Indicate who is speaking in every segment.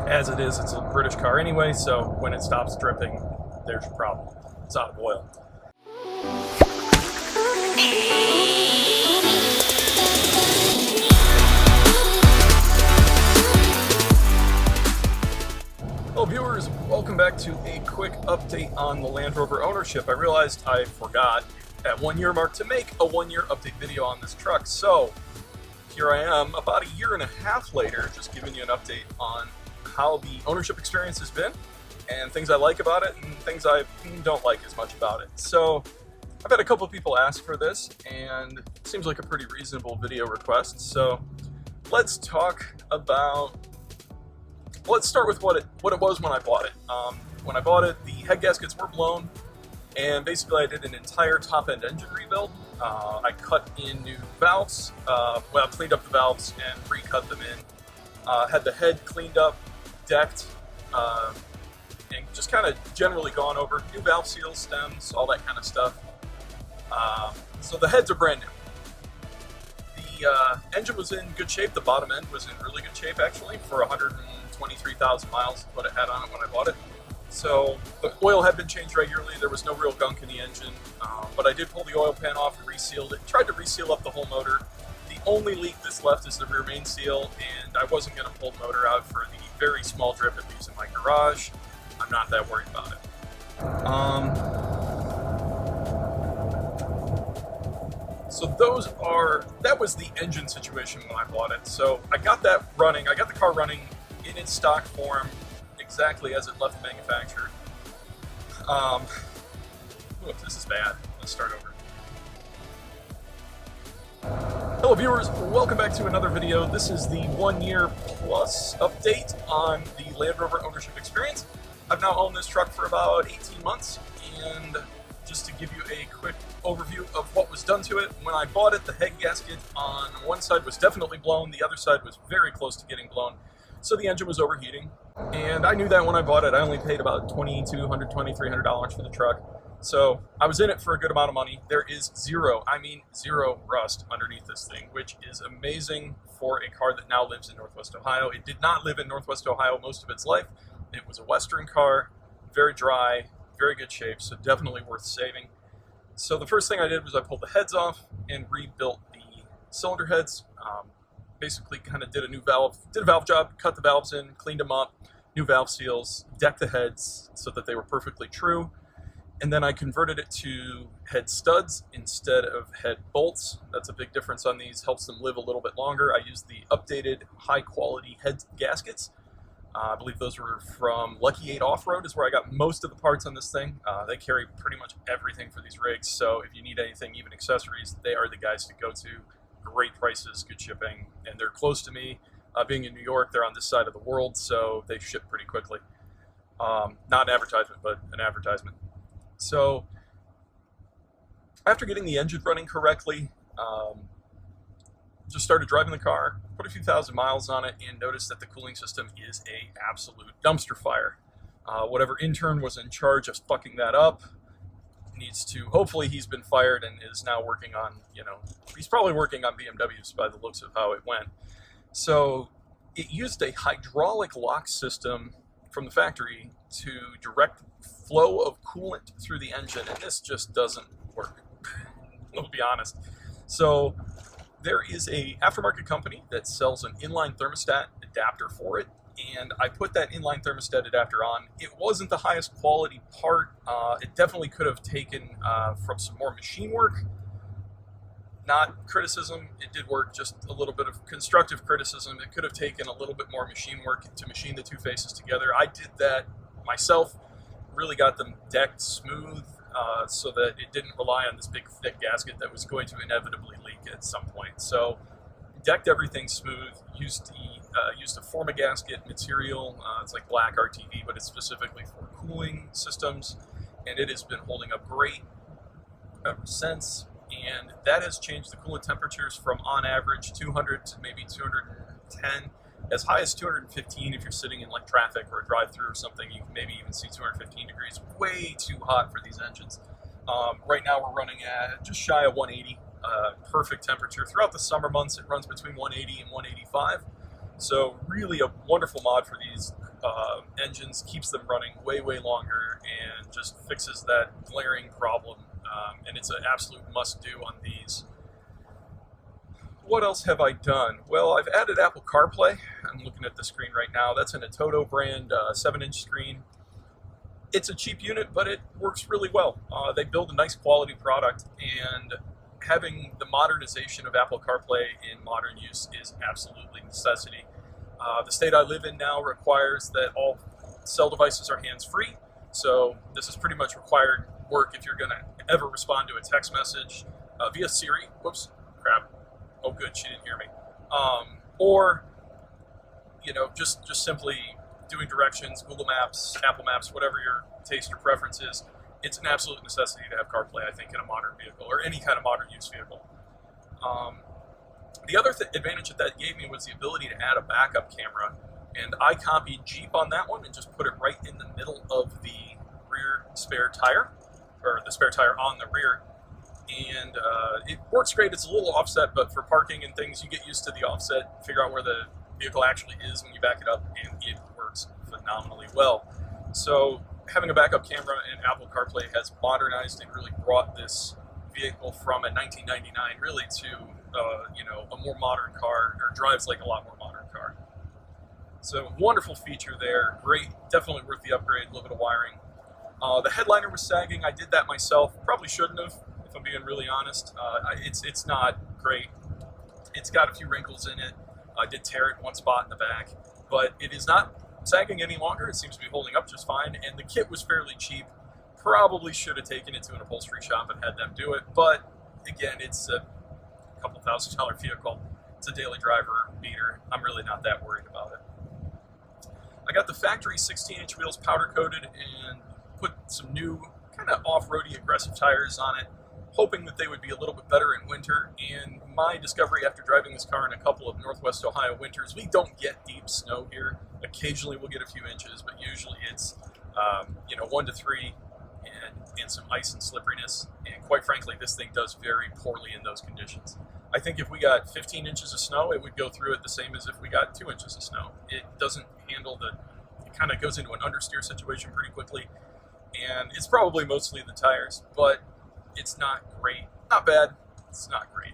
Speaker 1: As it is, it's a British car anyway, so when it stops dripping, there's your problem. It's out of oil. Hello viewers, welcome back to a quick update on the Land Rover ownership. I realized I forgot at 1 year mark to make a 1 year update video on this truck, so here I am about a year and a half later, just giving you an update on how the ownership experience has been and things I like about it and things I don't like as much about it. So I've had a couple of people ask for this, and it seems like a pretty reasonable video request, so let's start with what it was when I bought it. When I bought it, the head gaskets were blown, and basically I did an entire top-end engine rebuild. I cut in new valves, cleaned up the valves and recut them in. Had the head cleaned up, decked, and just kind of generally gone over new valve seals, stems, all that kind of stuff. So the heads are brand new. The engine was in good shape. The bottom end was in really good shape, actually, for 123,000 miles is what it had on it when I bought it. So the oil had been changed regularly. There was no real gunk in the engine, but I did pull the oil pan off and resealed it. Tried to reseal up the whole motor. The only leak that's left is the rear main seal, and I wasn't going to pull the motor out for the very small drip it leaves in my garage. I'm not that worried about it. So that was the engine situation when I bought it. So I got that running. I got the car running in its stock form, exactly as it left the manufacturer. This is bad. Let's start over. Hello viewers, welcome back to another video. This is the 1 year plus update on the Land Rover ownership experience. I've now owned this truck for about 18 months, and just to give you a quick overview of what was done to it. When I bought it, the head gasket on one side was definitely blown, the other side was very close to getting blown, so the engine was overheating. And I knew that when I bought it. I only paid about $2,200, $2,300 for the truck. So I was in it for a good amount of money. There is zero rust underneath this thing, which is amazing for a car that now lives in Northwest Ohio. It did not live in Northwest Ohio most of its life. It was a Western car, very dry, very good shape, so definitely worth saving. So the first thing I did was I pulled the heads off and rebuilt the cylinder heads. Basically kind of did a valve job, cut the valves in, cleaned them up, new valve seals, decked the heads so that they were perfectly true. And then I converted it to head studs instead of head bolts. That's a big difference on these, helps them live a little bit longer. I used the updated high quality head gaskets. I believe those were from Lucky 8 Off-Road is where I got most of the parts on this thing. They carry pretty much everything for these rigs, so if you need anything, even accessories, they are the guys to go to. Great prices, good shipping, and they're close to me. Being in New York, they're on this side of the world, so they ship pretty quickly. Not an advertisement, but an advertisement. So after getting the engine running correctly, just started driving the car, put a few thousand miles on it, and noticed that the cooling system is a absolute dumpster fire. Whatever intern was in charge of fucking that up needs to, hopefully he's been fired and is now working on, he's probably working on BMWs by the looks of how it went. So it used a hydraulic lock system from the factory to direct flow of coolant through the engine, and this just doesn't work. I'll be honest. So there is a aftermarket company that sells an inline thermostat adapter for it, and I put that inline thermostat adapter on. It wasn't the highest quality part. It definitely could have taken from some more machine work. Not criticism, it did work, just a little bit of constructive criticism. It could have taken a little bit more machine work to machine the two faces together. I did that myself, really got them decked smooth so that it didn't rely on this big thick gasket that was going to inevitably leak at some point. So decked everything smooth, used a Forma gasket material. It's like black RTV, but it's specifically for cooling systems, and it has been holding up great ever since. And that has changed the coolant temperatures from on average 200 to maybe 210, as high as 215 if you're sitting in like traffic or a drive-through or something. You can maybe even see 215 degrees. Way too hot for these engines. Right now we're running at just shy of 180, perfect temperature. Throughout the summer months it runs between 180 and 185. So really a wonderful mod for these engines, keeps them running way, way longer, and just fixes that glaring problem. And it's an absolute must-do on these. What else have I done? Well, I've added Apple CarPlay. I'm looking at the screen right now. That's an Atoto brand 7-inch screen. It's a cheap unit, but it works really well. They build a nice quality product, and having the modernization of Apple CarPlay in modern use is absolutely a necessity. The state I live in now requires that all cell devices are hands-free, so this is pretty much required work if you're going to ever respond to a text message via Siri. Whoops, crap. Oh, good, she didn't hear me. Or, you know, just simply doing directions, Google Maps, Apple Maps, whatever your taste or preference is. It's an absolute necessity to have CarPlay, I think, in a modern vehicle or any kind of modern use vehicle. The other advantage that gave me was the ability to add a backup camera, and I copied Jeep on that one and just put it right in the middle of the rear spare tire, or the spare tire on the rear, and it works great. It's a little offset, but for parking and things, you get used to the offset, figure out where the vehicle actually is when you back it up, and it works phenomenally well. So having a backup camera and Apple CarPlay has modernized and really brought this vehicle from a 1999 really to you know, a more modern car, or drives like a lot more modern car. So wonderful feature there, great, definitely worth the upgrade, a little bit of wiring. The headliner was sagging. I did that myself, probably shouldn't have, if I'm being really honest. It's not great. It's got a few wrinkles in it. I did tear it one spot in the back, but it is not sagging any longer. It seems to be holding up just fine, and the kit was fairly cheap. Probably should have taken it to an upholstery shop and had them do it, but again, it's a couple $1,000 vehicle. It's a daily driver beater. I'm really not that worried about it. I got the factory 16-inch wheels powder coated and put some new kind of off-roady aggressive tires on it, hoping that they would be a little bit better in winter. And my discovery after driving this car in a couple of Northwest Ohio winters, we don't get deep snow here. Occasionally we'll get a few inches, but usually it's you know, 1 to 3 and some ice and slipperiness. And quite frankly, this thing does very poorly in those conditions. I think if we got 15 inches of snow, it would go through it the same as if we got 2 inches of snow. It doesn't handle it kind of goes into an understeer situation pretty quickly. And it's probably mostly the tires, but it's not great. Not bad, it's not great.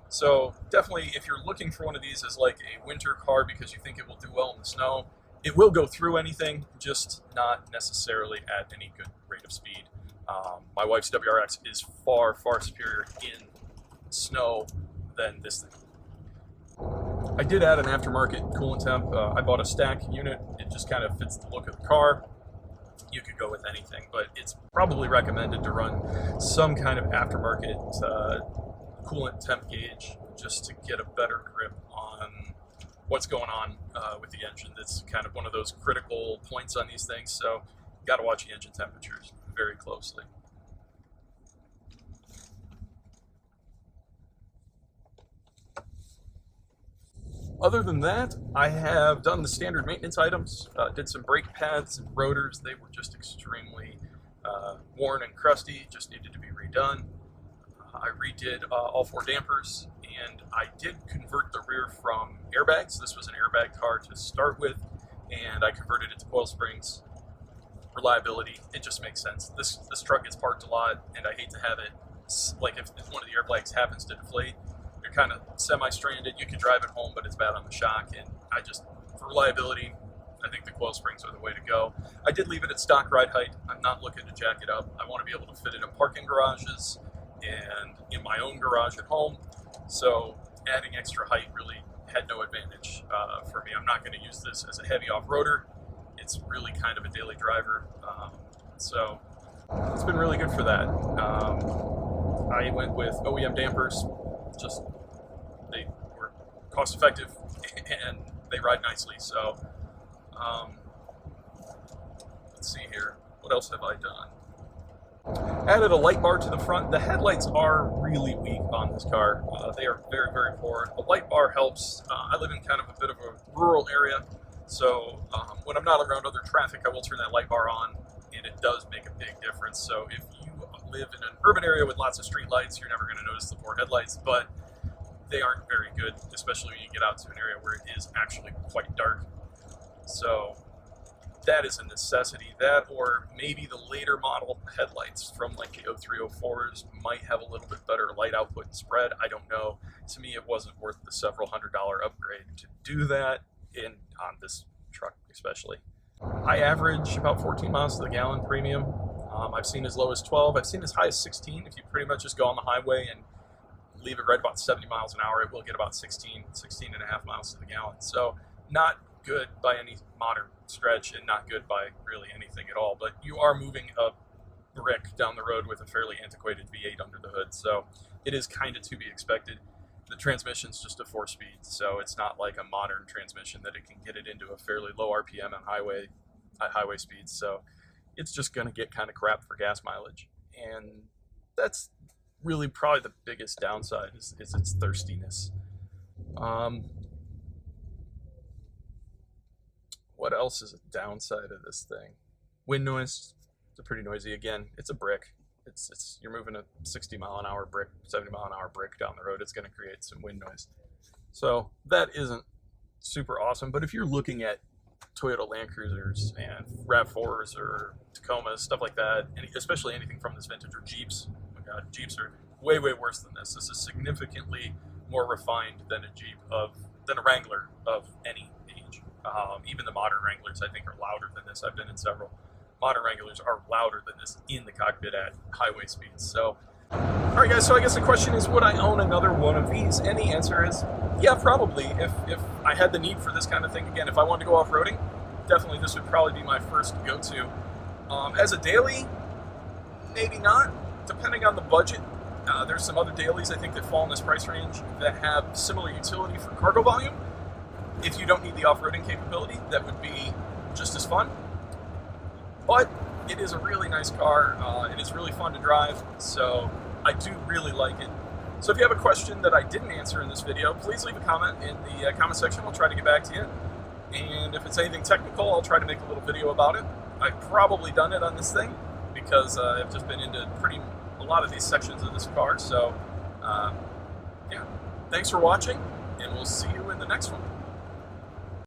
Speaker 1: So definitely, if you're looking for one of these as like a winter car because you think it will do well in the snow, it will go through anything, just not necessarily at any good rate of speed. My wife's WRX is far, far superior in snow than this thing. I did add an aftermarket coolant temp. I bought a stack unit. It just kind of fits the look of the car. You could go with anything, but it's probably recommended to run some kind of aftermarket coolant temp gauge just to get a better grip on what's going on with the engine. That's kind of one of those critical points on these things, so you got to watch the engine temperatures very closely. Other than that, I have done the standard maintenance items, did some brake pads and rotors. They were just extremely worn and crusty, just needed to be redone. I redid all 4 dampers, and I did convert the rear from airbags. This was an airbag car to start with, and I converted it to coil springs. Reliability, it just makes sense. This truck gets parked a lot, and I hate to have it, like if one of the airbags happens to deflate, you're kind of semi-stranded. You can drive it home, but it's bad on the shock, and for reliability, I think the coil springs are the way to go. I did leave it at stock ride height. I'm not looking to jack it up. I want to be able to fit it in parking garages and in my own garage at home, so adding extra height really had no advantage for me. I'm not going to use this as a heavy off-roader. It's really kind of a daily driver, so it's been really good for that. I went with OEM dampers. Just they were cost effective and they ride nicely. So let's see here, what else have I done? Added a light bar to the front. The headlights are really weak on this car. They are very, very poor. The light bar helps. I live in kind of a bit of a rural area, so when I'm not around other traffic, I will turn that light bar on, and it does make a big difference. So if you live in an urban area with lots of street lights, you're never going to notice the poor headlights, but they aren't very good, especially when you get out to an area where it is actually quite dark. So that is a necessity. That, or maybe the later model headlights from like the 0304s might have a little bit better light output and spread. I don't know. To me, it wasn't worth the several $100 upgrade to do that on this truck especially. I average about 14 miles to the gallon premium. I've seen as low as 12. I've seen as high as 16. If you pretty much just go on the highway and leave it right about 70 miles an hour, it will get about 16 and a half miles to the gallon. So not good by any modern stretch, and not good by really anything at all. But you are moving a brick down the road with a fairly antiquated V8 under the hood, so it is kind of to be expected. The transmission's just a 4-speed, so it's not like a modern transmission that it can get it into a fairly low RPM on highway speeds. So it's just going to get kind of crap for gas mileage, and that's really probably the biggest downside is its thirstiness. What else is a downside of this thing? Wind noise. It's pretty noisy. Again, it's a brick. You're moving a 60 mile an hour brick, 70 mile an hour brick down the road. It's going to create some wind noise. So that isn't super awesome. But if you're looking at Toyota Land Cruisers and RAV4s or Tacomas, stuff like that, and especially anything from this vintage, or Jeeps. Oh my God, Jeeps are way, way worse than this. This is significantly more refined than a Wrangler of any age. Even the modern Wranglers, I think, are louder than this. I've been in several. Modern Wranglers are louder than this in the cockpit at highway speeds. So, all right, guys. So I guess the question is, would I own another one of these? And the answer is, yeah, probably. If I had the need for this kind of thing again, if I wanted to go off-roading, definitely this would probably be my first go-to. As a daily, maybe not, depending on the budget. There's some other dailies I think that fall in this price range that have similar utility for cargo volume. If you don't need the off-roading capability, that would be just as fun. But it is a really nice car. It is really fun to drive, so I do really like it. So if you have a question that I didn't answer in this video, please leave a comment in the comment section. I'll try to get back to you. And if it's anything technical, I'll try to make a little video about it. I've probably done it on this thing because I've just been into a lot of these sections of this car. So yeah, thanks for watching, and we'll see you in the next one.